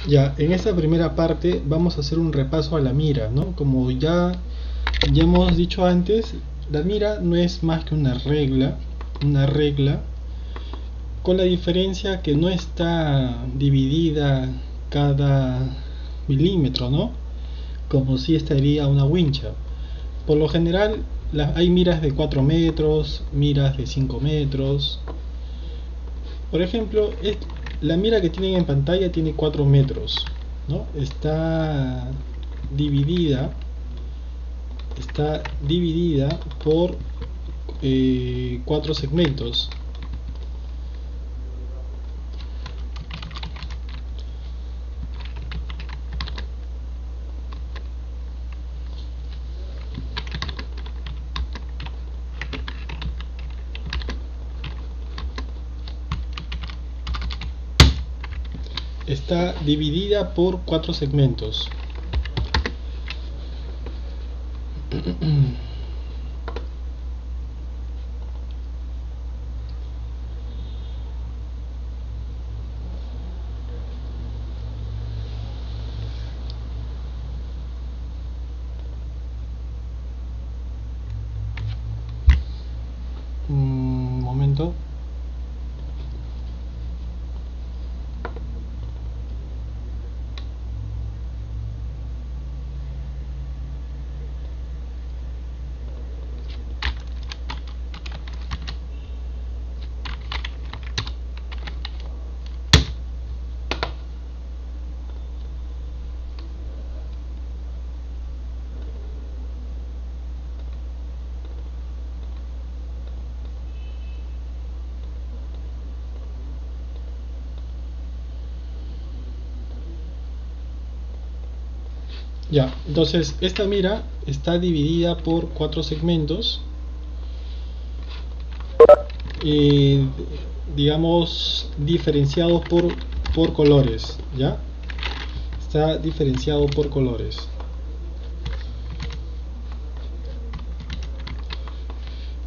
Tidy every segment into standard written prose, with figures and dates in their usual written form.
Ya, en esta primera parte vamos a hacer un repaso a la mira, ¿no? Como ya hemos dicho antes, la mira no es más que una regla, con la diferencia que no está dividida cada milímetro, ¿no? Como si estaría una wincha. Por lo general, hay miras de 4 metros, miras de 5 metros. Por ejemplo, la mira que tienen en pantalla tiene 4 metros, ¿no? Dividida, está dividida por 4 segmentos. Está dividida por 4 segmentos. Un momento. Ya, entonces esta mira está dividida por 4 segmentos, eh, digamos diferenciados por colores, ¿ya? Está diferenciado por colores.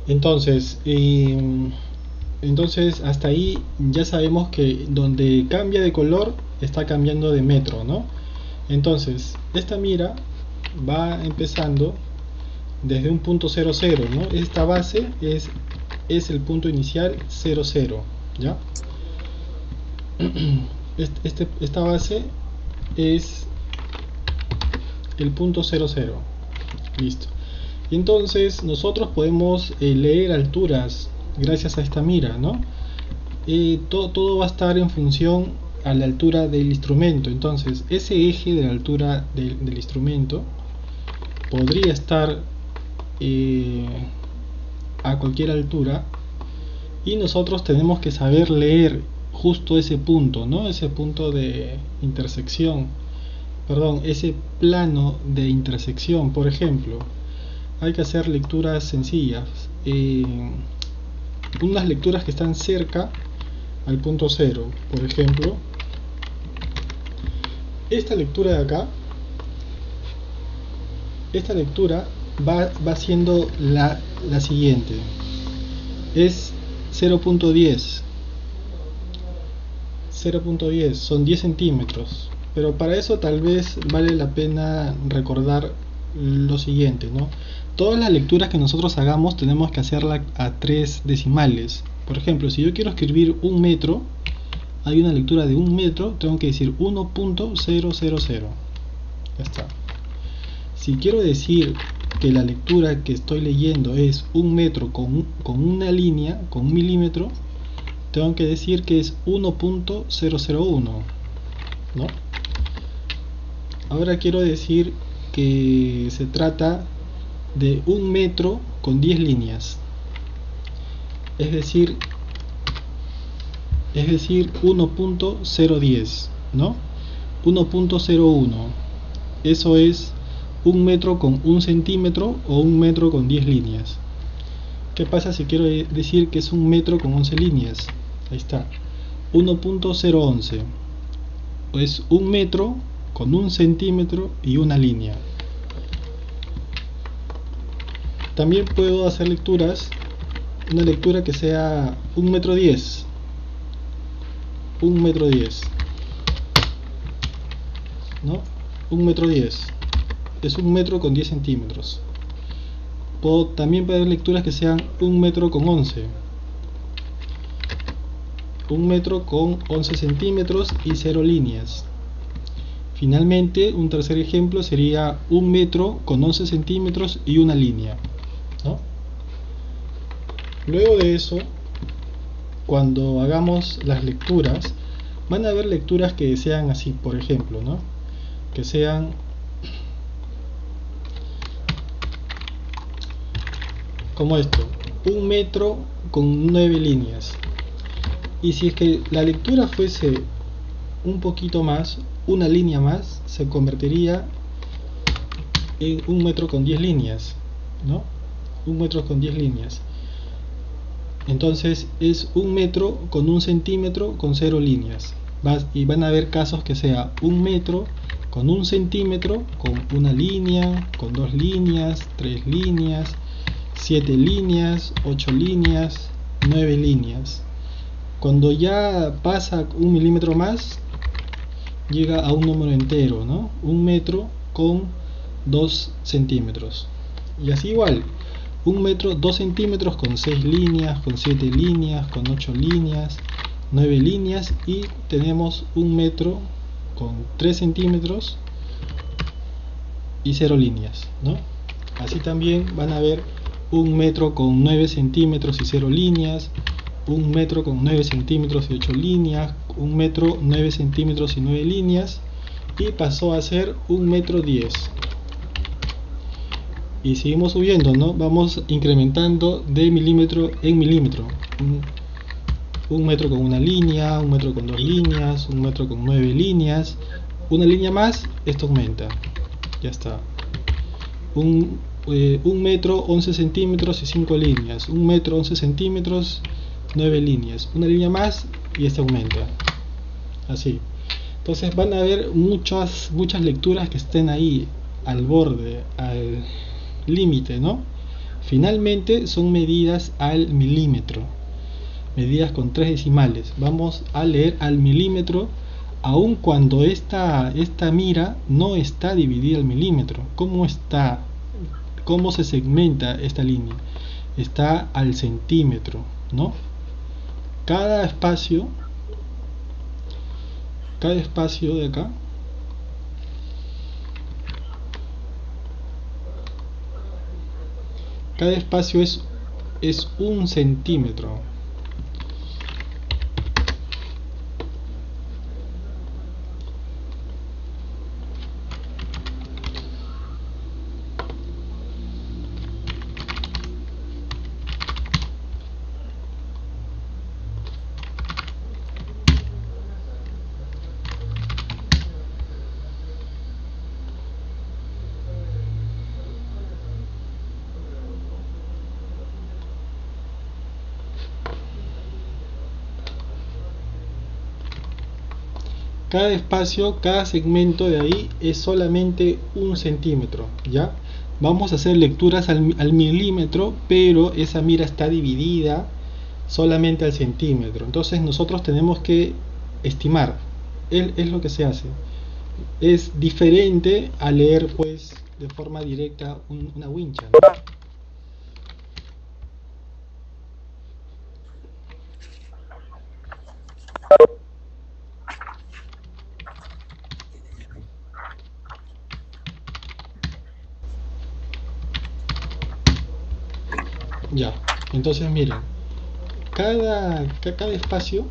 Entonces, hasta ahí ya sabemos que donde cambia de color está cambiando de metro, ¿no? Entonces, esta mira va empezando desde un punto 00, ¿no? Esta base es el punto inicial 00, ¿ya? Esta base es el punto 00. Listo. Y entonces nosotros podemos leer alturas gracias a esta mira, ¿no? Todo va a estar en función a la altura del instrumento. Entonces ese eje de la altura del instrumento podría estar a cualquier altura, y nosotros tenemos que saber leer justo ese punto, ¿no? Ese punto de intersección, perdón, ese plano de intersección. Por ejemplo, hay que hacer lecturas sencillas, unas lecturas que están cerca al punto 0. Por ejemplo, esta lectura de acá, esta lectura va siendo la siguiente, es 0.10, son 10 centímetros. Pero para eso tal vez vale la pena recordar lo siguiente, ¿no? Todas las lecturas que nosotros hagamos tenemos que hacerla a 3 decimales. Por ejemplo, si yo quiero escribir un metro, hay una lectura de un metro, tengo que decir 1.000. Ya está. Si quiero decir que la lectura que estoy leyendo es un metro con una línea, con un milímetro, tengo que decir que es 1.001, ¿no? Ahora quiero decir que se trata de un metro con 10 líneas, es decir 1.010, ¿no? 1.01, eso es un metro con un centímetro o un metro con 10 líneas. ¿Qué pasa si quiero decir que es un metro con 11 líneas? Ahí está, 1.011, es un metro con un centímetro y una línea. También puedo hacer lecturas, una lectura que sea 1 metro 10, 1 metro 10. ¿no? 1,10 m. Es 1 metro con 10 centímetros. También puede haber lecturas que sean 1,11 m. 1 metro con 11 centímetros y 0 líneas. Finalmente, un tercer ejemplo sería 1 metro con 11 centímetros y una línea, ¿no? Luego de eso, cuando hagamos las lecturas, van a haber lecturas que sean así, por ejemplo, ¿no? Que sean como esto: 1 metro con 9 líneas. Y si es que la lectura fuese un poquito más, una línea más, se convertiría en 1 metro con 10 líneas, ¿no? 1 metro con 10 líneas. Entonces es 1 metro con 1 centímetro con 0 líneas. Y van a haber casos que sea 1 metro con 1 centímetro con una línea, con 2 líneas, 3 líneas, 7 líneas, 8 líneas, 9 líneas. Cuando ya pasa 1 milímetro más, llega a un número entero, ¿no? 1 metro con 2 centímetros. Y así igual, 1 metro, 2 centímetros con 6 líneas, con 7 líneas, con 8 líneas, 9 líneas. Y tenemos 1 metro con 3 centímetros y 0 líneas, ¿no? Así también van a ver 1 metro con 9 centímetros y 0 líneas, 1 metro con 9 centímetros y 8 líneas, 1 metro 9 centímetros y 9 líneas, y pasó a ser 1 metro 10. Y seguimos subiendo, ¿no? Vamos incrementando de milímetro en milímetro. 1 metro con una línea, 1 metro con 2 líneas, 1 metro con 9 líneas, una línea más, esto aumenta. Ya está. 1 metro 11 centímetros y 5 líneas, 1 metro 11 centímetros, 9 líneas, una línea más y esto aumenta. Así. Entonces van a haber muchas lecturas que estén ahí al borde, al límite, ¿no? Finalmente son medidas al milímetro, medidas con 3 decimales. Vamos a leer al milímetro aun cuando esta mira no está dividida al milímetro. ¿Cómo está? ¿Cómo se segmenta esta línea? Está al centímetro, ¿no? Cada espacio de acá cada espacio es 1 centímetro. Cada espacio, cada segmento de ahí es solamente 1 centímetro, ¿ya? Vamos a hacer lecturas al milímetro, pero esa mira está dividida solamente al centímetro. Entonces nosotros tenemos que estimar. Es lo que se hace. Es diferente a leer pues de forma directa una wincha, ¿no? Ya, entonces miren, cada espacio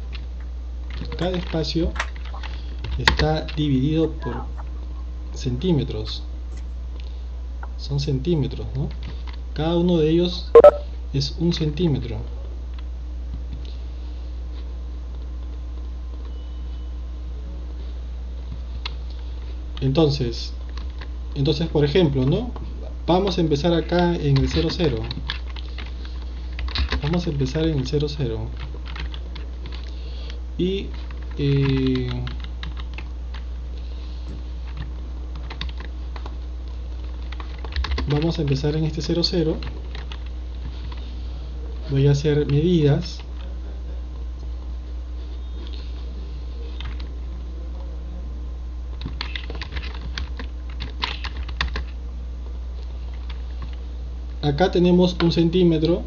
está dividido por centímetros. Son centímetros, ¿no? Cada uno de ellos es 1 centímetro. Entonces por ejemplo, ¿no? Vamos a empezar acá en el 00. Vamos a empezar en el 00 y vamos a empezar en este 00. Voy a hacer medidas. acá tenemos 1 centímetro,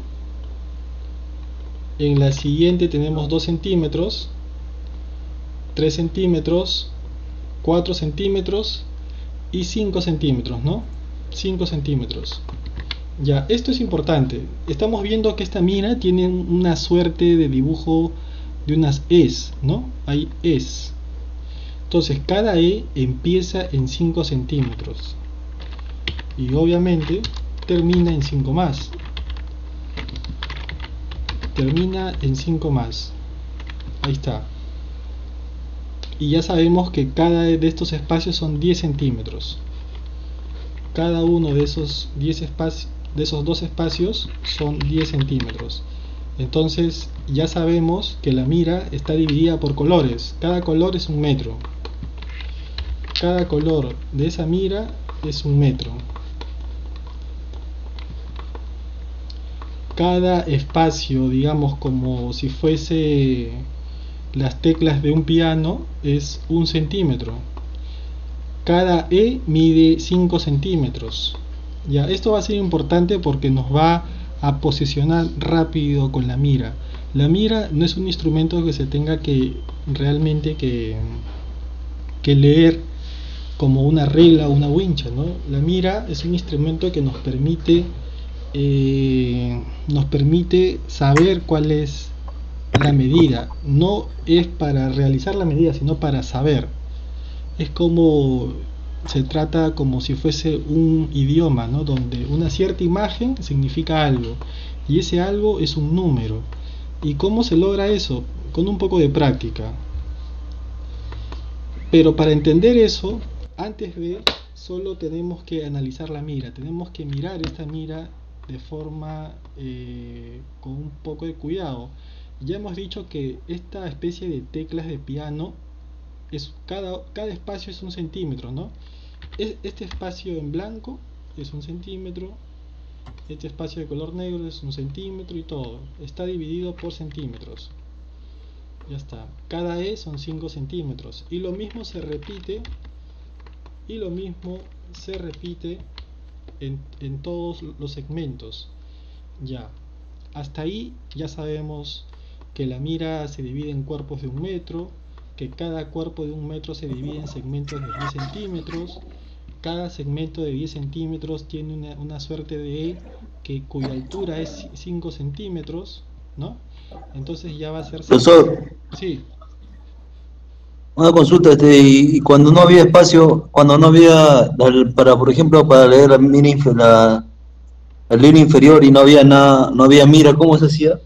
en la siguiente tenemos 2 centímetros, 3 centímetros, 4 centímetros y 5 centímetros, ¿no? 5 centímetros. Ya, esto es importante. Estamos viendo que esta mira tiene una suerte de dibujo de unas Es, ¿no? Hay Es. Entonces, cada E empieza en 5 centímetros. Y obviamente termina en 5 más. Termina en 5 más. Ahí está. Y ya sabemos que cada de estos espacios son 10 centímetros. Cada uno de esos 10 espacios, de esos dos espacios, son 10 centímetros. Entonces ya sabemos que la mira está dividida por colores. Cada color es 1 metro. Cada color de esa mira es 1 metro. Cada espacio, digamos como si fuese las teclas de un piano, es 1 centímetro. Cada E mide 5 centímetros. Ya, esto va a ser importante porque nos va a posicionar rápido con la mira. La mira no es un instrumento que se tenga que realmente que leer como una regla o una wincha, ¿no? La mira es un instrumento que nos permite saber cuál es la medida. No es para realizar la medida, sino para saber. Es como se trata como si fuese un idioma, ¿no? Donde una cierta imagen significa algo y ese algo es un número. ¿Y cómo se logra eso? Con un poco de práctica. Pero para entender eso, antes de solo tenemos que analizar la mira, tenemos que mirar esta mira de forma con un poco de cuidado. Ya hemos dicho que esta especie de teclas de piano es cada espacio es 1 centímetro, ¿no? Este espacio en blanco es 1 centímetro, este espacio de color negro es 1 centímetro y todo. Está dividido por centímetros. Ya está. Cada E son 5 centímetros. Y lo mismo se repite. En todos los segmentos. Ya. Hasta ahí ya sabemos que la mira se divide en cuerpos de 1 metro, que cada cuerpo de 1 metro se divide en segmentos de 10 centímetros. Cada segmento de 10 centímetros tiene una suerte de E cuya altura es 5 centímetros, ¿no? Entonces ya va a ser... Profesor, Sí, una consulta, y cuando no había espacio, cuando no había, para, por ejemplo, para leer la línea inferior y no había nada, no había mira, ¿cómo se hacía?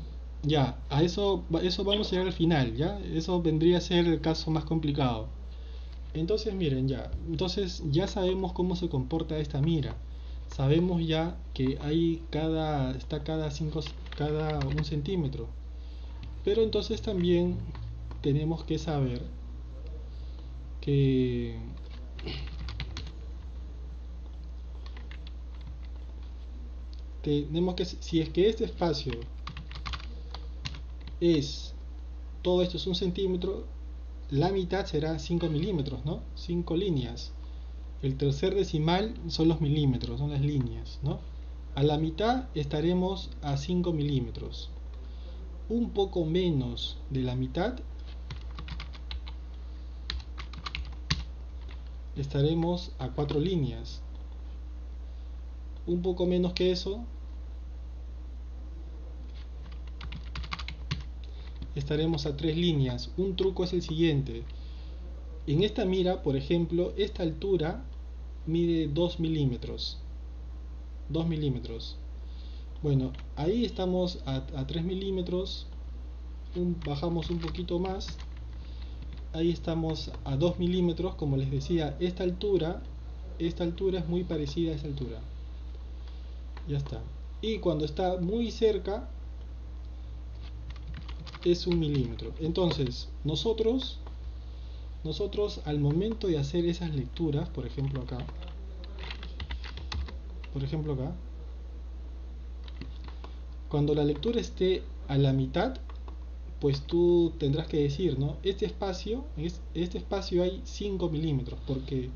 ya, eso vamos a llegar al final, ¿ya? Eso vendría a ser el caso más complicado. Entonces miren ya, entonces ya sabemos cómo se comporta esta mira. Sabemos ya que está cada 1 centímetro. Pero entonces también tenemos que saber que si es que este espacio es, todo esto es 1 centímetro, la mitad será 5 milímetros, ¿no? 5 líneas. El tercer decimal son los milímetros, son las líneas, ¿no? A la mitad estaremos a 5 milímetros. Un poco menos de la mitad estaremos a 4 líneas. Un poco menos que eso estaremos a 3 líneas. Un truco es el siguiente. En esta mira, por ejemplo, esta altura mide 2 milímetros. 2 milímetros. Bueno, ahí estamos a 3 milímetros. Bajamos un poquito más. Ahí estamos a 2 milímetros. Como les decía, esta altura es muy parecida a esta altura. Ya está. Y cuando está muy cerca es 1 milímetro. Entonces, nosotros al momento de hacer esas lecturas, por ejemplo acá, cuando la lectura esté a la mitad, pues tú tendrás que decir, ¿no? Este espacio hay 5 milímetros, porque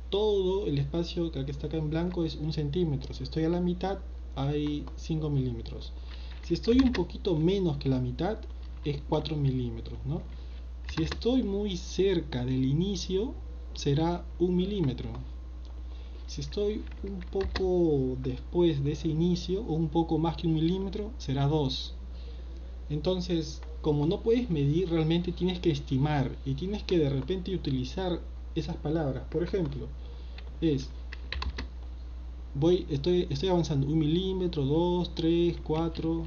todo el espacio que está acá en blanco es 1 centímetro. Si estoy a la mitad, hay 5 milímetros. Si estoy un poquito menos que la mitad, es 4 milímetros, ¿no? Si estoy muy cerca del inicio, será 1 milímetro. Si estoy un poco después de ese inicio, o un poco más que 1 milímetro, será 2. Entonces, como no puedes medir, realmente tienes que estimar y tienes que de repente utilizar esas palabras. Por ejemplo, es estoy avanzando 1 milímetro, 2, 3, 4,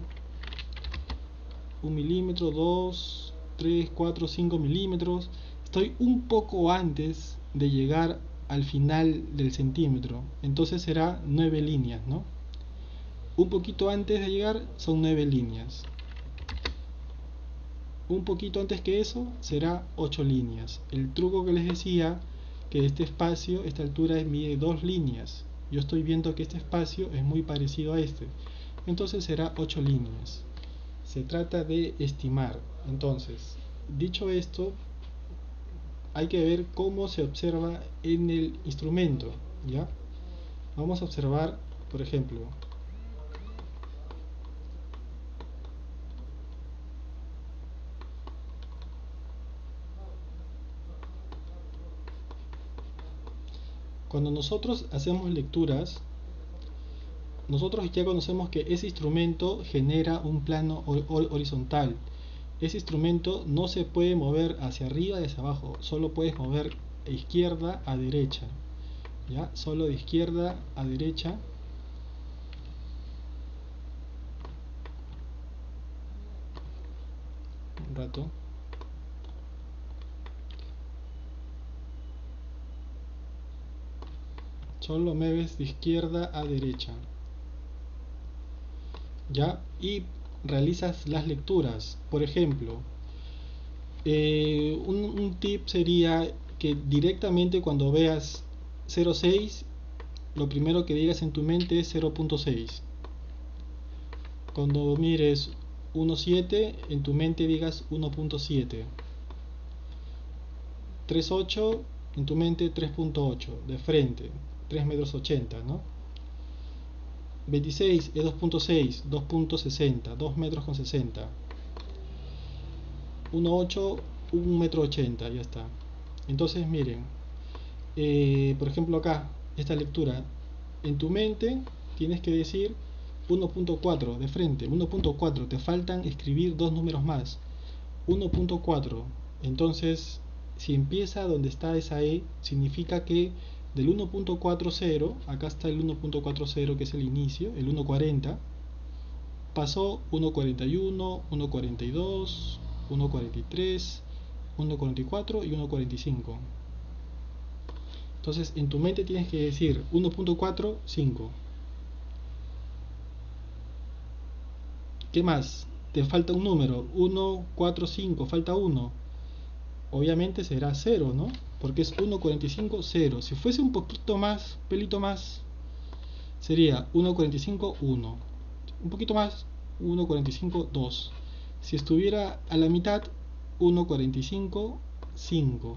1 milímetro, 2, 3, 4, 5 milímetros. Estoy un poco antes de llegar al final del centímetro, entonces será 9 líneas, ¿no? Un poquito antes de llegar son 9 líneas. Un poquito antes que eso será 8 líneas. El truco que les decía, que este espacio, esta altura mide 2 líneas. Yo estoy viendo que este espacio es muy parecido a este, entonces será 8 líneas. Se trata de estimar. Entonces, dicho esto, hay que ver cómo se observa en el instrumento, ¿ya? Vamos a observar, por ejemplo, cuando nosotros hacemos lecturas, nosotros ya conocemos que ese instrumento genera un plano horizontal. Ese instrumento no se puede mover hacia arriba y hacia abajo, solo puedes mover de izquierda a derecha, ¿ya? Solo de izquierda a derecha. Un rato. Solo mueves de izquierda a derecha, ¿ya? Y realizas las lecturas. Por ejemplo, un tip sería que directamente cuando veas 0,6, lo primero que digas en tu mente es 0,6. Cuando mires 1,7, en tu mente digas 1,7. 3,8, en tu mente 3,8, de frente, 3 metros 80, ¿no? 26 es 2,6, 2,60, 2 metros con 60. 1,8, 1 metro 80, ya está. Entonces miren, por ejemplo acá, esta lectura, en tu mente tienes que decir 1,4 de frente, 1,4, te faltan escribir dos números más, 1,4. Entonces, si empieza donde está esa E, significa que del 1,40, acá está el 1,40 que es el inicio, el 1,40, pasó 1,41, 1,42, 1,43, 1,44 y 1,45. Entonces en tu mente tienes que decir 1,45. ¿Qué más? Te falta un número, 1,45, falta 1. Obviamente será 0, ¿no? Porque es 1,45, 0. Si fuese un poquito más, pelito más, sería 1,45, 1. Un poquito más, 1,45, 2. Si estuviera a la mitad, 1,45, 5.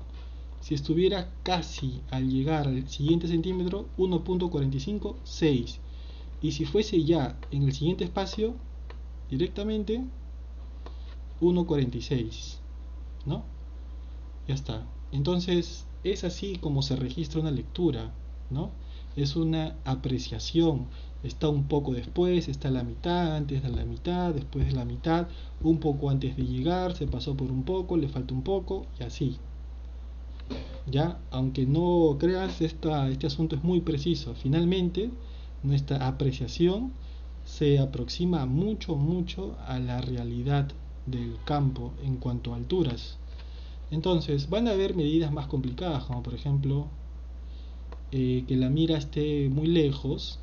Si estuviera casi al llegar al siguiente centímetro, 1,45, 6. Y si fuese ya en el siguiente espacio, directamente 1,46, ¿no? Ya está. Entonces es así como se registra una lectura, ¿no? Es una apreciación. Está un poco después, está a la mitad, antes de la mitad, después de la mitad, un poco antes de llegar, se pasó por un poco, le falta un poco, y así. Ya, aunque no creas, este asunto es muy preciso. Finalmente, nuestra apreciación se aproxima mucho a la realidad del campo en cuanto a alturas. Entonces, van a haber medidas más complicadas, como por ejemplo que la mira esté muy lejos,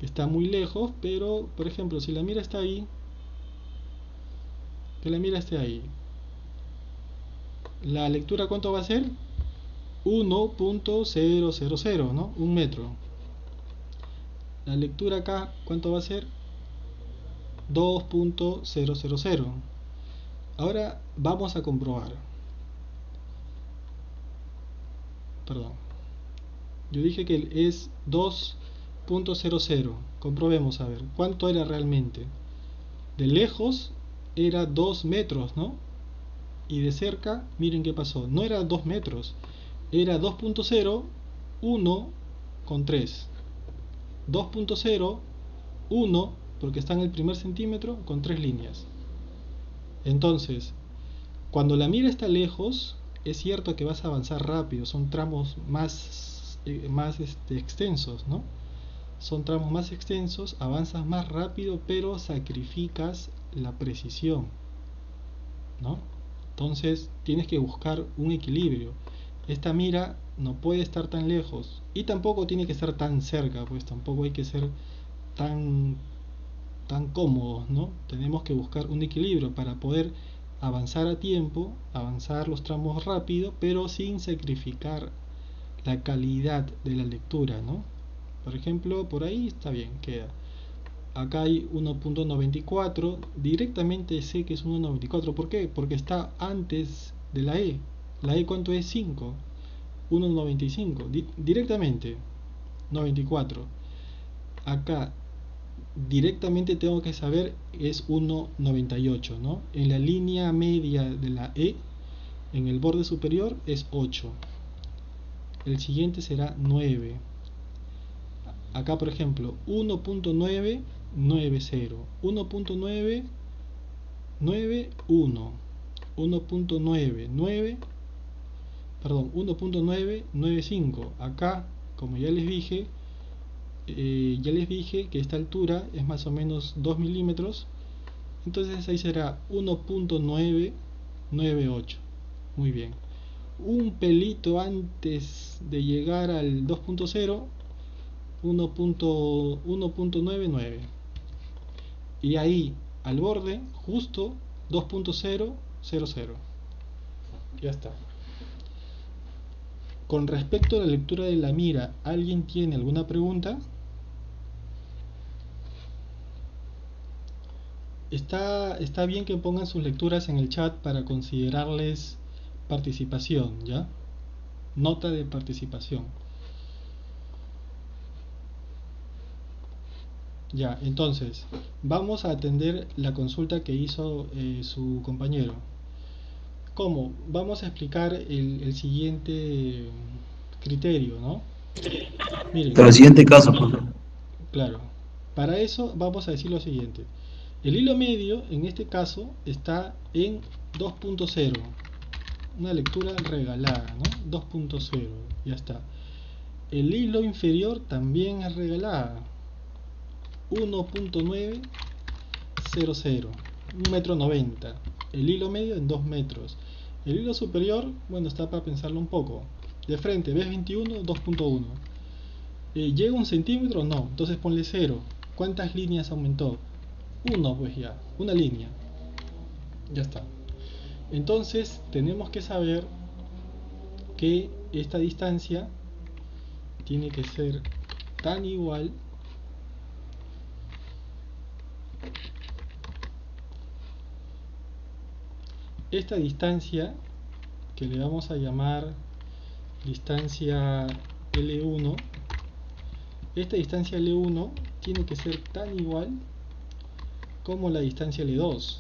que está muy lejos, pero por ejemplo, si la mira está ahí, que la mira esté ahí, la lectura ¿cuánto va a ser? 1,000, ¿no? Un metro. La lectura acá ¿cuánto va a ser? 2,000. Ahora vamos a comprobar. Perdón. Yo dije que es 2 .00. Comprobemos a ver cuánto era realmente. De lejos era 2 metros, ¿no? Y de cerca, miren qué pasó. No era 2 metros, era 2.0, 1 con 3. 2.0, 1, porque está en el primer centímetro, con 3 líneas. Entonces, cuando la mira está lejos, es cierto que vas a avanzar rápido, son tramos más extensos, ¿no? Son tramos más extensos, avanzas más rápido, pero sacrificas la precisión, ¿no? Entonces tienes que buscar un equilibrio. Esta mira no puede estar tan lejos y tampoco tiene que estar tan cerca, pues tampoco hay que ser tan cómodos, ¿no? Tenemos que buscar un equilibrio para poder avanzar a tiempo, avanzar los tramos rápido, pero sin sacrificar la calidad de la lectura, ¿no? Por ejemplo, por ahí está bien, queda. Acá hay 1.94, directamente sé que es 1.94. ¿Por qué? Porque está antes de la E. ¿La E cuánto es? 5. 1.95. Directamente 94. Acá directamente tengo que saber es 1.98, ¿no? En la línea media de la E, en el borde superior es 8. El siguiente será 9. Acá por ejemplo 1.990, 1.991, 1.995. Acá, como ya les dije que esta altura es más o menos 2 milímetros, entonces ahí será 1.998. Muy bien, un pelito antes de llegar al 2.0, 1.99, y ahí al borde justo 2.000. Ya está. Con respecto a la lectura de la mira, ¿alguien tiene alguna pregunta? Está bien que pongan sus lecturas en el chat para considerarles participación, ¿ya? Nota de participación. Ya, entonces, vamos a atender la consulta que hizo su compañero. ¿Cómo? Vamos a explicar el siguiente criterio, ¿no? Miren, El siguiente caso, profe. claro, para eso vamos a decir lo siguiente. El hilo medio, en este caso, está en 2.0. Una lectura regalada, ¿no? 2.0, ya está. El hilo inferior también es regalada. 1.900, 1,90 m. El hilo medio en 2 metros. El hilo superior, bueno, está para pensarlo un poco. De frente, ¿ves 21? 2.1. ¿Llega 1 centímetro? No, entonces ponle 0. ¿Cuántas líneas aumentó? 1, pues ya, una línea. Ya está. Entonces tenemos que saber que esta distancia tiene que ser tan igual esta distancia, que le vamos a llamar distancia L1, esta distancia L1 tiene que ser tan igual como la distancia L2,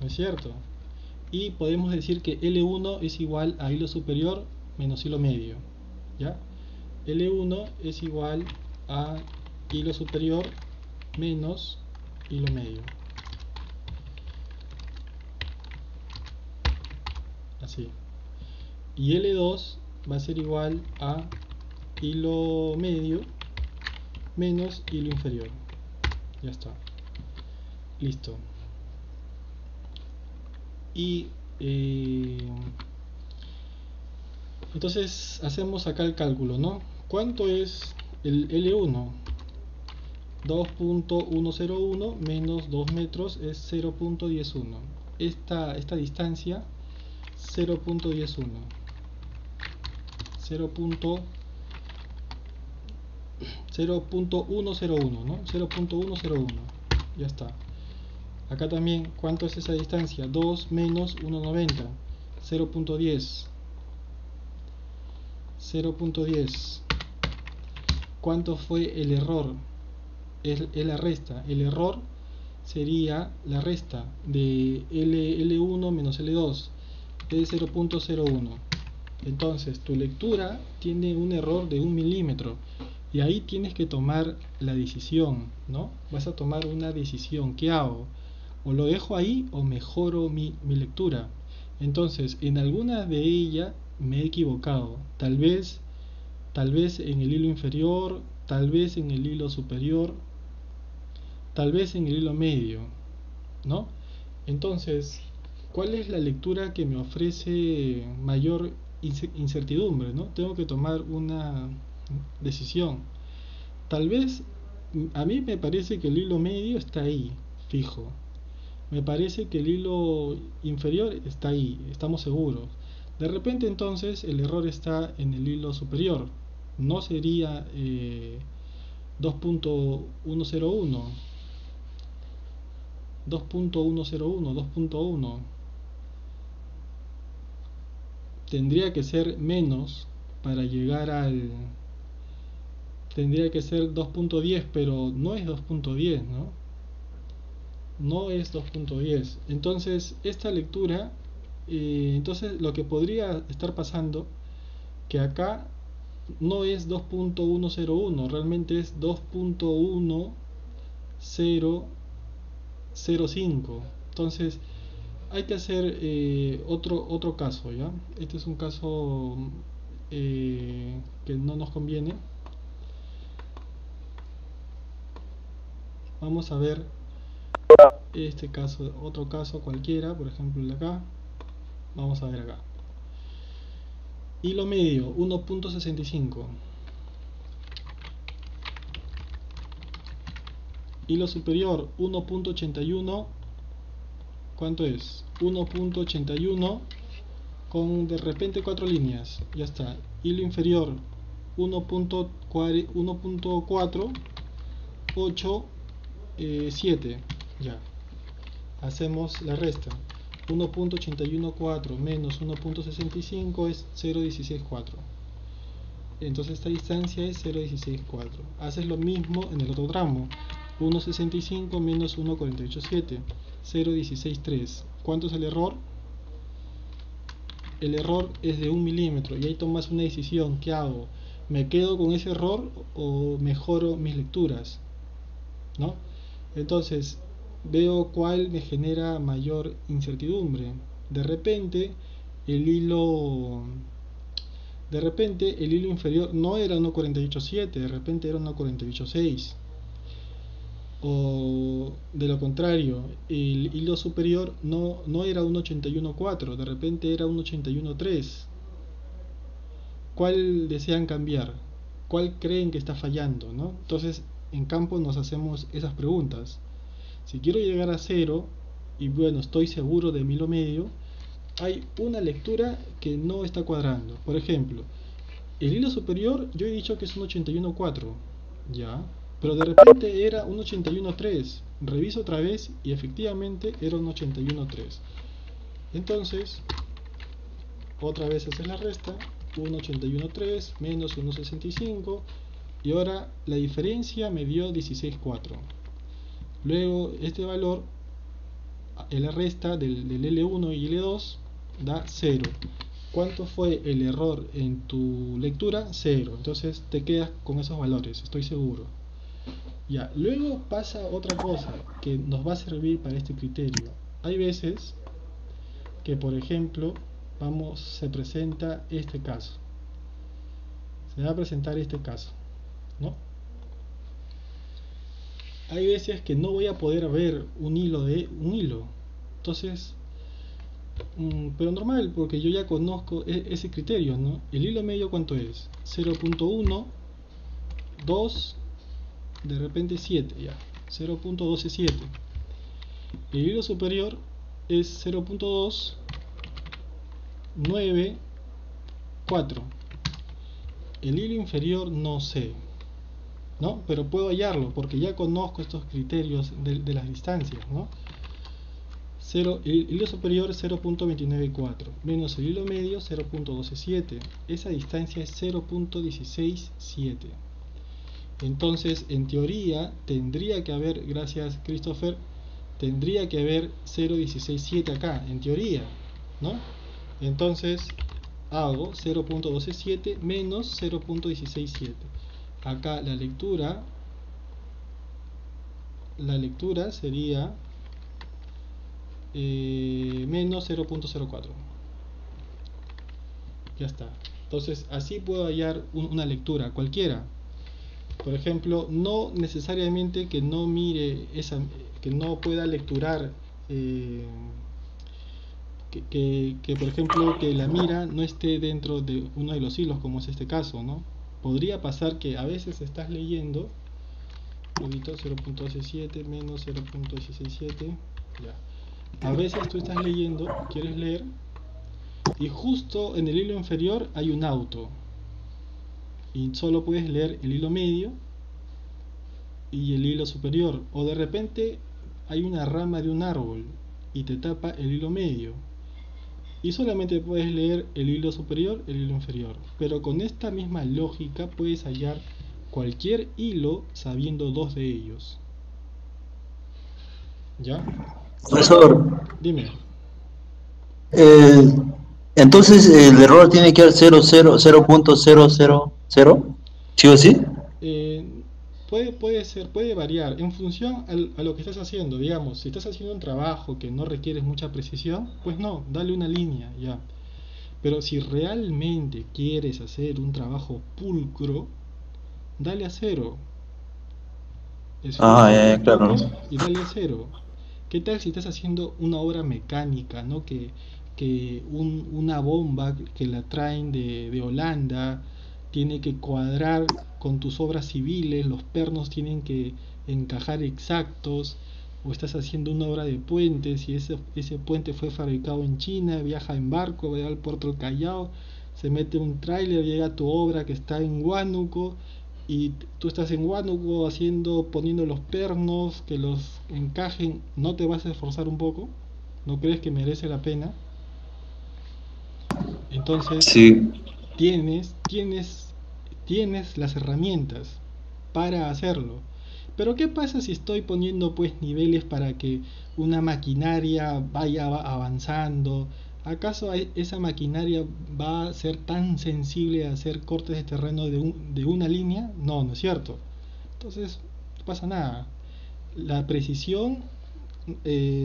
¿no es cierto? Y podemos decir que L1 es igual a hilo superior menos hilo medio, ¿ya? L1 es igual a hilo superior menos hilo medio. Así. Y L2 va a ser igual a hilo medio menos hilo inferior. Ya está. Listo. Y entonces hacemos acá el cálculo, ¿no? ¿Cuánto es el L1? 2.101 menos 2 metros es 0.101. Esta distancia 0.101, 0.101, ¿no? 0.101, ya está. Acá también, ¿cuánto es esa distancia? 2 menos 1,90, 0.10, 0.10. ¿cuánto fue el error? Es la resta. El error sería la resta de L1 menos L2, es 0.01. Entonces tu lectura tiene un error de 1 milímetro y ahí tienes que tomar la decisión, ¿no? Vas a tomar una decisión. ¿Qué hago? O lo dejo ahí o mejoro mi lectura. Entonces en alguna de ellas me he equivocado, tal vez en el hilo inferior, tal vez en el hilo superior, tal vez en el hilo medio, ¿no? Entonces, ¿cuál es la lectura que me ofrece mayor incertidumbre, ¿no? Tengo que tomar una decisión. Tal vez, a mí me parece que el hilo medio está ahí, fijo. Me parece que el hilo inferior está ahí, estamos seguros. De repente entonces el error está en el hilo superior. No sería 2.101, 2.101, 2.1. Tendría que ser menos para llegar al... Tendría que ser 2.10, pero no es 2.10, ¿no? No es 2.10. Entonces, esta lectura, entonces lo que podría estar pasando, que acá no es 2.101, realmente es 2.1005. Entonces, hay que hacer otro caso, ¿ya? Este es un caso que no nos conviene. Vamos a ver este caso, otro caso cualquiera, por ejemplo el de acá. Vamos a ver acá. Hilo medio 1.65. Hilo superior 1.81. ¿Cuánto es? 1.81 con de repente 4 líneas. Ya está. Hilo inferior 1.4, 8, 7. Ya. Hacemos la resta. 1.814 menos 1.65 es 0.164. Entonces esta distancia es 0.164. Haces lo mismo en el otro tramo. 1.65 menos 1.487, 0.163. ¿Cuánto es el error? El error es de 1 milímetro y ahí tomas una decisión. ¿Qué hago? ¿Me quedo con ese error o mejoro mis lecturas? ¿No? Entonces veo cuál me genera mayor incertidumbre. De repente el hilo inferior no era 1.487, de repente era 1.486. O de lo contrario, el hilo superior no era 1.81.4, de repente era 1.81.3. ¿Cuál desean cambiar? ¿Cuál creen que está fallando, ¿no? Entonces en campo nos hacemos esas preguntas. Si quiero llegar a 0 y bueno, estoy seguro de mi hilo medio, hay una lectura que no está cuadrando. Por ejemplo, el hilo superior yo he dicho que es un 81.4, ya, pero de repente era un 81.3. Reviso otra vez y efectivamente era un 81.3. Entonces, otra vez haces la resta, 1.81.3 menos 1.65 y ahora la diferencia me dio 16.4. Luego este valor, la resta del L1 y L2 da 0. ¿Cuánto fue el error en tu lectura? 0. Entonces te quedas con esos valores, estoy seguro. Ya, luego pasa otra cosa que nos va a servir para este criterio. Hay veces que, por ejemplo, se presenta este caso. Se va a presentar este caso, ¿no? Hay veces que no voy a poder ver un hilo. Entonces, pero normal, porque yo ya conozco ese criterio, ¿no? El hilo medio, ¿cuánto es? 0.1, 2, de repente 7, ya. 0.127. El hilo superior es 0.2, 9, 4. El hilo inferior no sé, ¿no? Pero puedo hallarlo porque ya conozco estos criterios de las distancias, ¿no? El hilo superior 0.294 menos el hilo medio 0.127. Esa distancia es 0.167. Entonces, en teoría, tendría que haber, gracias Christopher, tendría que haber 0.167 acá, en teoría, ¿no? Entonces, hago 0.127 menos 0.167. Acá la lectura sería menos 0.04. Ya está. Entonces, así puedo hallar una lectura cualquiera. Por ejemplo, no necesariamente que no mire que no pueda lecturar, que, por ejemplo, que la mira no esté dentro de uno de los hilos, como es este caso, ¿no? Podría pasar que a veces estás leyendo, 0.17 menos 0.167, ya. A veces tú estás leyendo, quieres leer, y justo en el hilo inferior hay un auto, y solo puedes leer el hilo medio y el hilo superior, o de repente hay una rama de un árbol y te tapa el hilo medio y solamente puedes leer el hilo superior, el hilo inferior. Pero con esta misma lógica puedes hallar cualquier hilo sabiendo dos de ellos. ¿Ya? Profesor, Dime. eh, entonces el error tiene que ser 0.000, ¿sí o sí? Eh, puede ser, puede variar en función a lo que estás haciendo. Digamos, si estás haciendo un trabajo que no requiere mucha precisión, pues no, dale una línea, ya. Pero si realmente quieres hacer un trabajo pulcro, dale a cero. Ah, Esfuérzate un claro. poco y dale a cero. ¿Qué tal si estás haciendo una obra mecánica, ¿no? Que una bomba que la traen de Holanda tiene que cuadrar con tus obras civiles, los pernos tienen que encajar exactos, o estás haciendo una obra de puentes y ese puente fue fabricado en China, viaja en barco, va al puerto del Callao, se mete un tráiler, llega a tu obra que está en Huánuco y tú estás en Huánuco poniendo los pernos que los encajen. ¿No te vas a esforzar un poco? ¿No crees que merece la pena? Entonces Sí. tienes las herramientas para hacerlo. Pero ¿qué pasa si estoy poniendo pues niveles para que una maquinaria vaya avanzando? ¿Acaso esa maquinaria va a ser tan sensible a hacer cortes de terreno de una línea? No, no es cierto. Entonces, no pasa nada. La precisión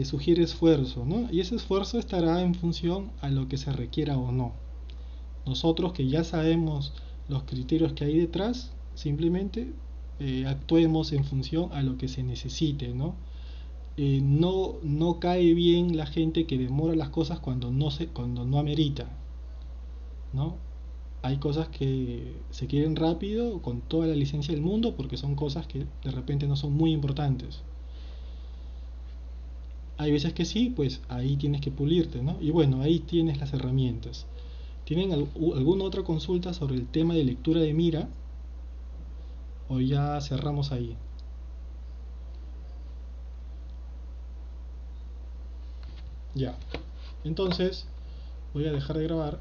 sugiere esfuerzo, ¿no? Y ese esfuerzo estará en función a lo que se requiera o no. Nosotros que ya sabemos los criterios que hay detrás, simplemente actuemos en función a lo que se necesite, ¿no? No cae bien la gente que demora las cosas cuando no amerita, ¿no? Hay cosas que se quieren rápido con toda la licencia del mundo porque son cosas que de repente no son muy importantes. Hay veces que sí, pues ahí tienes que pulirte, ¿no? Y bueno, ahí tienes las herramientas. ¿Tienen alguna otra consulta sobre el tema de lectura de mira? ¿O ya cerramos ahí? Ya. Entonces, voy a dejar de grabar.